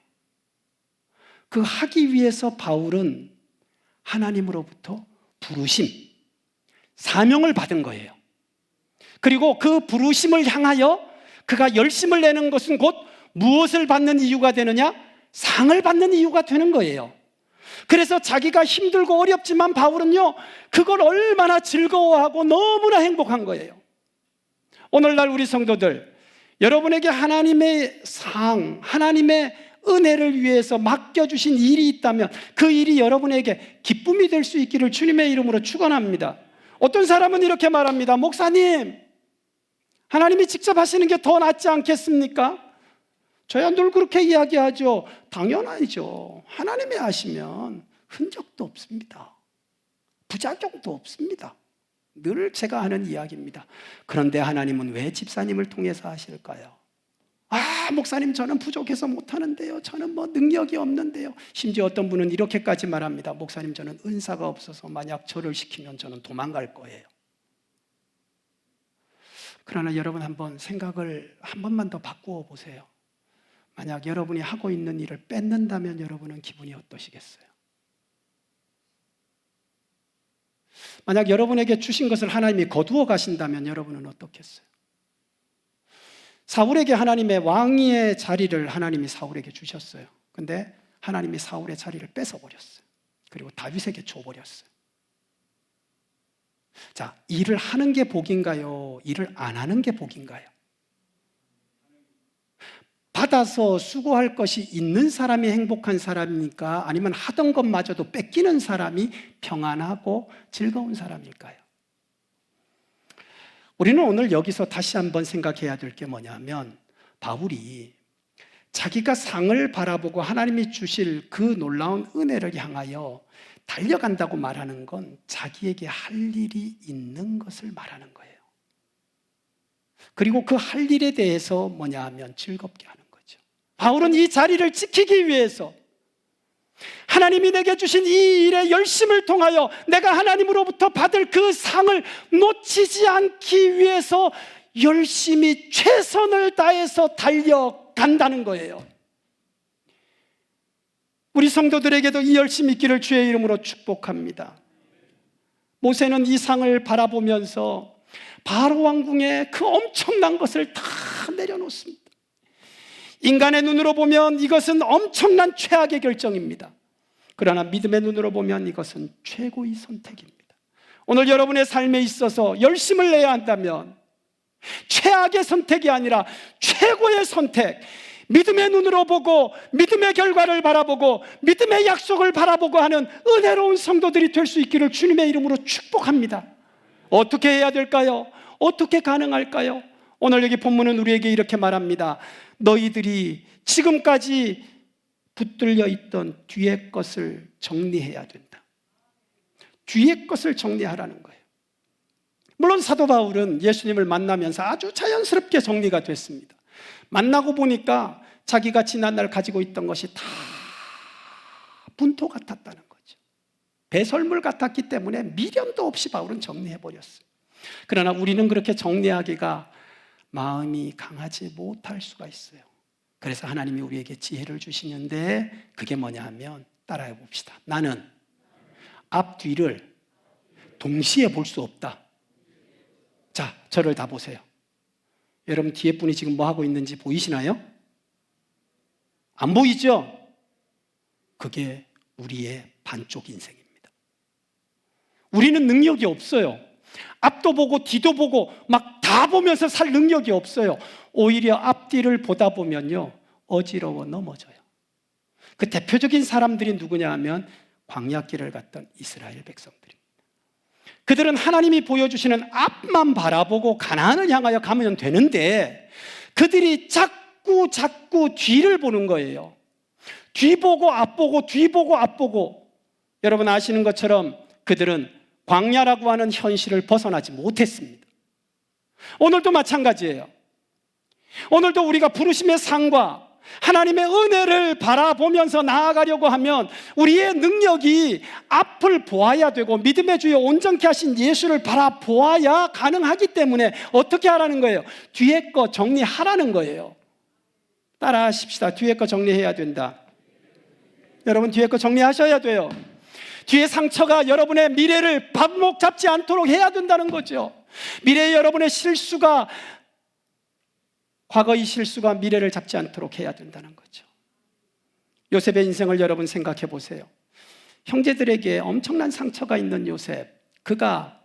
B: 그 하기 위해서 바울은 하나님으로부터 부르심, 사명을 받은 거예요. 그리고 그 부르심을 향하여 그가 열심을 내는 것은 곧 무엇을 받는 이유가 되느냐? 상을 받는 이유가 되는 거예요. 그래서 자기가 힘들고 어렵지만 바울은요, 그걸 얼마나 즐거워하고 너무나 행복한 거예요. 오늘날 우리 성도들, 여러분에게 하나님의 상, 하나님의 은혜를 위해서 맡겨주신 일이 있다면 그 일이 여러분에게 기쁨이 될 수 있기를 주님의 이름으로 축원합니다. 어떤 사람은 이렇게 말합니다. 목사님, 하나님이 직접 하시는 게 더 낫지 않겠습니까? 저야 늘 그렇게 이야기하죠. 당연하죠. 하나님이 하시면 흔적도 없습니다. 부작용도 없습니다. 늘 제가 하는 이야기입니다. 그런데 하나님은 왜 집사님을 통해서 하실까요? 목사님, 저는 부족해서 못하는데요. 저는 능력이 없는데요. 심지어 어떤 분은 이렇게까지 말합니다. 목사님, 저는 은사가 없어서 만약 저를 시키면 저는 도망갈 거예요. 그러나 여러분, 한번 생각을 한 번만 더 바꾸어 보세요. 만약 여러분이 하고 있는 일을 뺏는다면 여러분은 기분이 어떠시겠어요? 만약 여러분에게 주신 것을 하나님이 거두어 가신다면 여러분은 어떻겠어요? 사울에게 하나님의 왕위의 자리를 하나님이 사울에게 주셨어요. 근데 하나님이 사울의 자리를 뺏어버렸어요. 그리고 다윗에게 줘버렸어요. 자, 일을 하는 게 복인가요? 일을 안 하는 게 복인가요? 받아서 수고할 것이 있는 사람이 행복한 사람입니까? 아니면 하던 것마저도 뺏기는 사람이 평안하고 즐거운 사람일까요? 우리는 오늘 여기서 다시 한번 생각해야 될 게 뭐냐면, 바울이 자기가 상을 바라보고 하나님이 주실 그 놀라운 은혜를 향하여 달려간다고 말하는 건 자기에게 할 일이 있는 것을 말하는 거예요. 그리고 그 할 일에 대해서 뭐냐 하면 즐겁게 하는 거죠. 바울은 이 자리를 지키기 위해서 하나님이 내게 주신 이 일의 열심을 통하여 내가 하나님으로부터 받을 그 상을 놓치지 않기 위해서 열심히 최선을 다해서 달려간다는 거예요. 우리 성도들에게도 이 열심이 있기를 주의 이름으로 축복합니다. 모세는 이 상을 바라보면서 바로 왕궁에 그 엄청난 것을 다 내려놓습니다. 인간의 눈으로 보면 이것은 엄청난 최악의 결정입니다. 그러나 믿음의 눈으로 보면 이것은 최고의 선택입니다. 오늘 여러분의 삶에 있어서 열심을 내야 한다면 최악의 선택이 아니라 최고의 선택, 믿음의 눈으로 보고 믿음의 결과를 바라보고 믿음의 약속을 바라보고 하는 은혜로운 성도들이 될 수 있기를 주님의 이름으로 축복합니다. 어떻게 해야 될까요? 어떻게 가능할까요? 오늘 여기 본문은 우리에게 이렇게 말합니다. 너희들이 지금까지 붙들려 있던 뒤의 것을 정리해야 된다. 뒤의 것을 정리하라는 거예요. 물론 사도 바울은 예수님을 만나면서 아주 자연스럽게 정리가 됐습니다. 만나고 보니까 자기가 지난날 가지고 있던 것이 다 분토 같았다는 거죠. 배설물 같았기 때문에 미련도 없이 바울은 정리해버렸어요. 그러나 우리는 그렇게 정리하기가 마음이 강하지 못할 수가 있어요. 그래서 하나님이 우리에게 지혜를 주시는데 그게 뭐냐 하면 따라해 봅시다. 나는 앞뒤를 동시에 볼 수 없다. 자, 저를 다 보세요. 여러분 뒤에 분이 지금 뭐 하고 있는지 보이시나요? 안 보이죠? 그게 우리의 반쪽 인생입니다. 우리는 능력이 없어요. 앞도 보고 뒤도 보고 막 다 보면서 살 능력이 없어요. 오히려 앞뒤를 보다 보면요 어지러워 넘어져요. 그 대표적인 사람들이 누구냐 하면 광야길을 갔던 이스라엘 백성들입니다. 그들은 하나님이 보여주시는 앞만 바라보고 가나안을 향하여 가면 되는데 그들이 자꾸 뒤를 보는 거예요. 뒤 보고 앞 보고 뒤 보고 앞 보고. 여러분 아시는 것처럼 그들은 광야라고 하는 현실을 벗어나지 못했습니다. 오늘도 마찬가지예요. 오늘도 우리가 부르심의 상과 하나님의 은혜를 바라보면서 나아가려고 하면 우리의 능력이 앞을 보아야 되고 믿음의 주여 온전케 하신 예수를 바라보아야 가능하기 때문에 어떻게 하라는 거예요? 뒤에 거 정리하라는 거예요. 따라 하십시다. 뒤에 거 정리해야 된다. 여러분 뒤에 거 정리하셔야 돼요. 뒤에 상처가 여러분의 미래를 발목 잡지 않도록 해야 된다는 거죠. 미래의 여러분의 실수가 과거의 실수가 미래를 잡지 않도록 해야 된다는 거죠. 요셉의 인생을 여러분 생각해 보세요. 형제들에게 엄청난 상처가 있는 요셉, 그가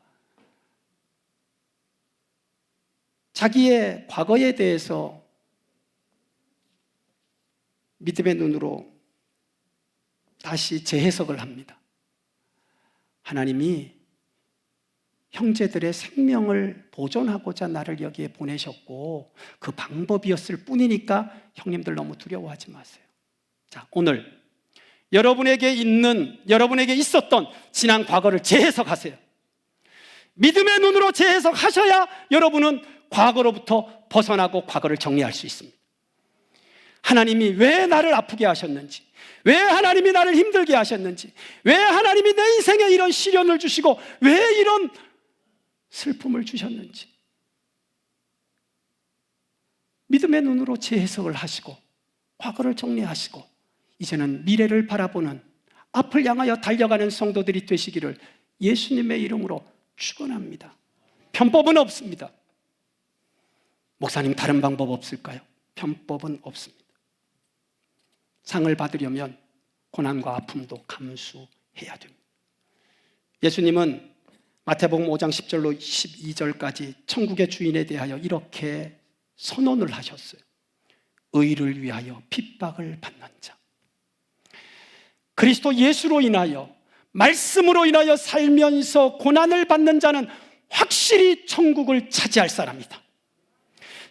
B: 자기의 과거에 대해서 믿음의 눈으로 다시 재해석을 합니다. 하나님이 형제들의 생명을 보존하고자 나를 여기에 보내셨고 그 방법이었을 뿐이니까 형님들 너무 두려워하지 마세요. 자, 오늘 여러분에게 있었던 지난 과거를 재해석하세요. 믿음의 눈으로 재해석하셔야 여러분은 과거로부터 벗어나고 과거를 정리할 수 있습니다. 하나님이 왜 나를 아프게 하셨는지, 왜 하나님이 나를 힘들게 하셨는지, 왜 하나님이 내 인생에 이런 시련을 주시고 왜 이런 슬픔을 주셨는지 믿음의 눈으로 재해석을 하시고 과거를 정리하시고 이제는 미래를 바라보는 앞을 향하여 달려가는 성도들이 되시기를 예수님의 이름으로 축원합니다. 편법은 없습니다. 목사님 다른 방법 없을까요? 편법은 없습니다. 상을 받으려면 고난과 아픔도 감수해야 됩니다. 예수님은 마태복음 5장 10절로 12절까지 천국의 주인에 대하여 이렇게 선언을 하셨어요. 의를 위하여 핍박을 받는 자, 그리스도 예수로 인하여 말씀으로 인하여 살면서 고난을 받는 자는 확실히 천국을 차지할 사람이다.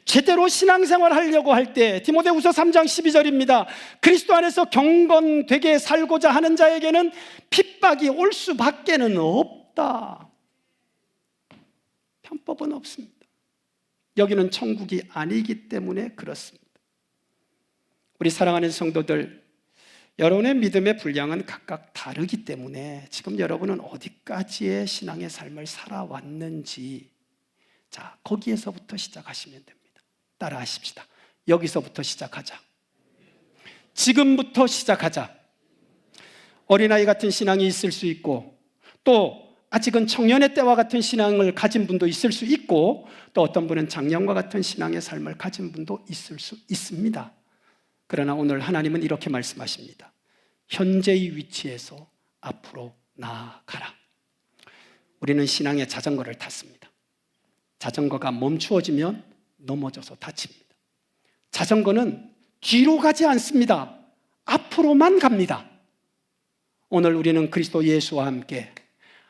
B: 제대로 신앙생활 하려고 할 때 디모데후서 3장 12절입니다. 그리스도 안에서 경건되게 살고자 하는 자에게는 핍박이 올 수밖에는 없다. 편법은 없습니다. 여기는 천국이 아니기 때문에 그렇습니다. 우리 사랑하는 성도들, 여러분의 믿음의 분량은 각각 다르기 때문에 지금 여러분은 어디까지의 신앙의 삶을 살아왔는지, 자, 거기에서부터 시작하시면 됩니다. 따라 하십시다. 여기서부터 시작하자. 지금부터 시작하자. 어린아이 같은 신앙이 있을 수 있고 또 아직은 청년의 때와 같은 신앙을 가진 분도 있을 수 있고, 또 어떤 분은 작년과 같은 신앙의 삶을 가진 분도 있을 수 있습니다. 그러나 오늘 하나님은 이렇게 말씀하십니다. 현재의 위치에서 앞으로 나아가라. 우리는 신앙의 자전거를 탔습니다. 자전거가 멈추어지면 넘어져서 다칩니다. 자전거는 뒤로 가지 않습니다. 앞으로만 갑니다. 오늘 우리는 그리스도 예수와 함께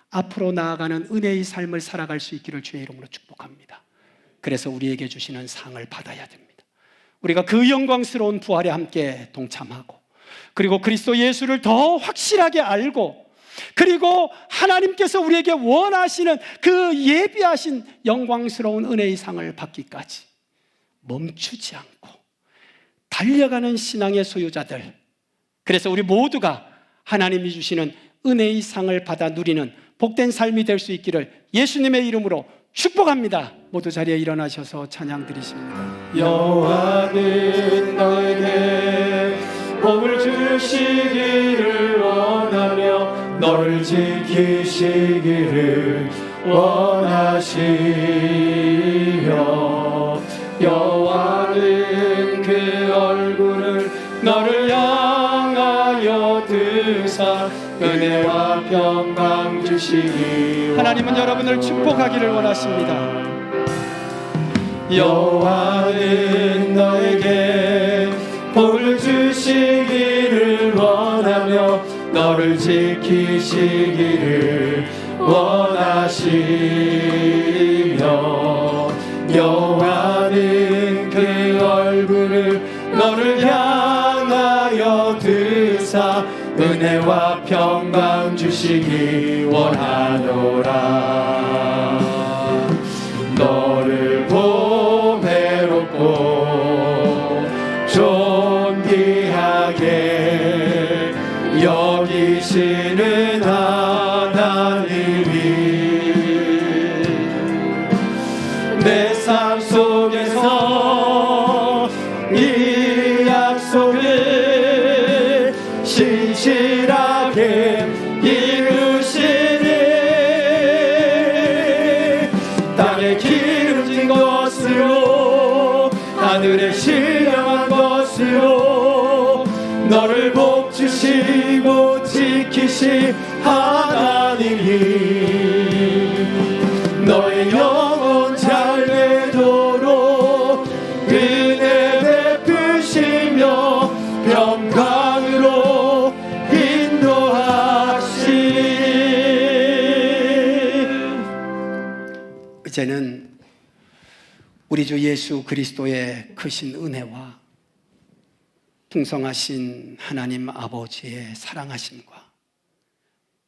B: 앞으로 나아가는 은혜의 삶을 살아갈 수 있기를 주의 이름으로 축복합니다. 그래서 우리에게 주시는 상을 받아야 됩니다. 우리가 그 영광스러운 부활에 함께 동참하고, 그리고 그리스도 예수를 더 확실하게 알고, 그리고 하나님께서 우리에게 원하시는 그 예비하신 영광스러운 은혜의 상을 받기까지 멈추지 않고 달려가는 신앙의 소유자들, 그래서 우리 모두가 하나님이 주시는 은혜의 상을 받아 누리는 복된 삶이 될 수 있기를 예수님의 이름으로 축복합니다. 모두 자리에 일어나셔서 찬양 드리십니다.
A: 여호와는 너에게 복을 주시기를 원하며 너를 지키시기를 원하시며, 여호와는 그 얼굴을 너를 향하여 드사 은혜와 평강 주시기.
B: 하나님은 여러분을 축복하기를 원하십니다.
A: 여호와는 너에게 복을 주시기를 원하며 너를 지키시기를 원하시며, 여호와는 그 얼굴을 너를 향하여 드사 은혜와 평강 주시기 원하노라. 너를 보배롭고 존귀하게 여기시는 하나님이 내 삶 속에서 이 약속을 신실하게 이루시니, 땅에 기름진 것으로 하늘에 신령한 것으로 너를 복주시고 지키시 하나님이 너의 영혼 잘 되도록 은혜 베푸시며 평강으로 인도하시.
B: 이제는 우리 주 예수 그리스도의 크신 은혜와 풍성하신 하나님 아버지의 사랑하심과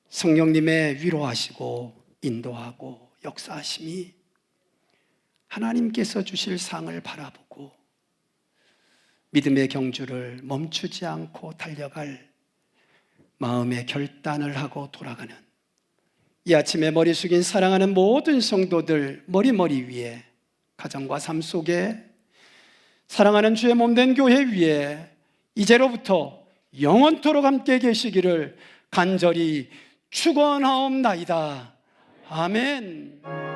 B: 성령님의 위로하시고 인도하고 역사하심이 하나님께서 주실 상을 바라보고 믿음의 경주를 멈추지 않고 달려갈 마음의 결단을 하고 돌아가는 이 아침에 머리 숙인 사랑하는 모든 성도들 머리 위에, 가정과 삶 속에, 사랑하는 주의 몸된 교회 위에 이제로부터 영원토록 함께 계시기를 간절히 축원하옵나이다. 아멘.